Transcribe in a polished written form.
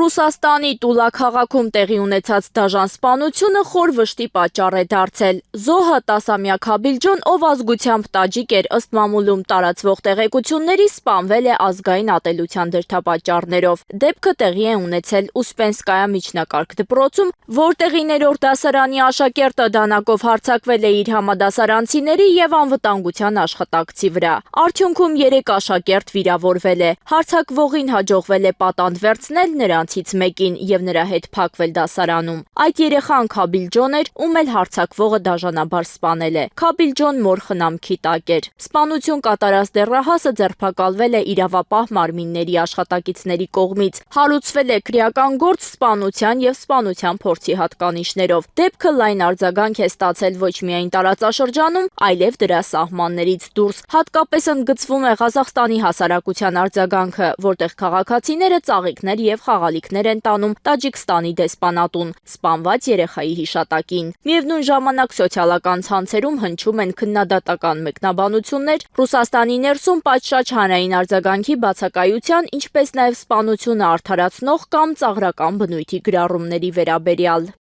Ռուսաստանի Տուլա քաղաքում տեղի ունեցած դաժան սպանությունը խոր վշտի պատճառ է դարձել։ Զոհը 10-ամյա Քաբիլջոն, ով ազգությամբ տաջիկ էր, ըստ մամուլում տարածվող տեղեկությունների, սպանվել է ազգային ատելության դրդապատճառներով։ Դեպքը տեղի է ունեցել Ուսպենսկայա միջնակարգ դպրոցում, որտեղ 9-րդ դասարանի աշակերտը դանակով հարձակվել է իր համադասարանցիների եւ անվտանգության աշխատակցի վրա։ Արդյունքում 3 աշակերտ վիրավորվել է։ Հարձակվողին հաջողվել է պատանդ վերցնել նրանցից մեկին եւ նրա հետ փակվել դասարանում։ Այդ երեխան Քաբիլջոն էր, ում էլ հարձակվողը դաժանաբար սպանել է։ Քաբիլջոն մոր խնամքի տակ էր։ Սպանություն կատարած դեռահասը ձերբակալվել է իրավապահ մարմինների աշխատակիցների կողմից։ Հարուցվել է քրեական գործ սպանության եւ սպանության փորձի հատկանիշներով։ Դեպքը լայն արձագանք է ստացել ոչ միայն տարածաշրջանում, այլև դրա սահմաններից դուրս։ Հատկապես ընդգծվում է Ղազախստանի հասարակության արձագանքը, որտեղ քաղաքացիները ծաղիկներ եւ խաղալիքներ են տանում Տաջիկստանի դեսպանատուն սպանված երեխայի հիշատակին։ Միևնույն ժամանակ սոցիալական ցանցերում հնչում են քննադատական մեկնաբանություններ Ռուսաստանի ներսում պատշաճ հանրային արձագանքի բացակայության, ինչպես նաեւ սպանությունը արդարացնող կամ ծաղրական բնույթի գրառումների վերաբերյալ։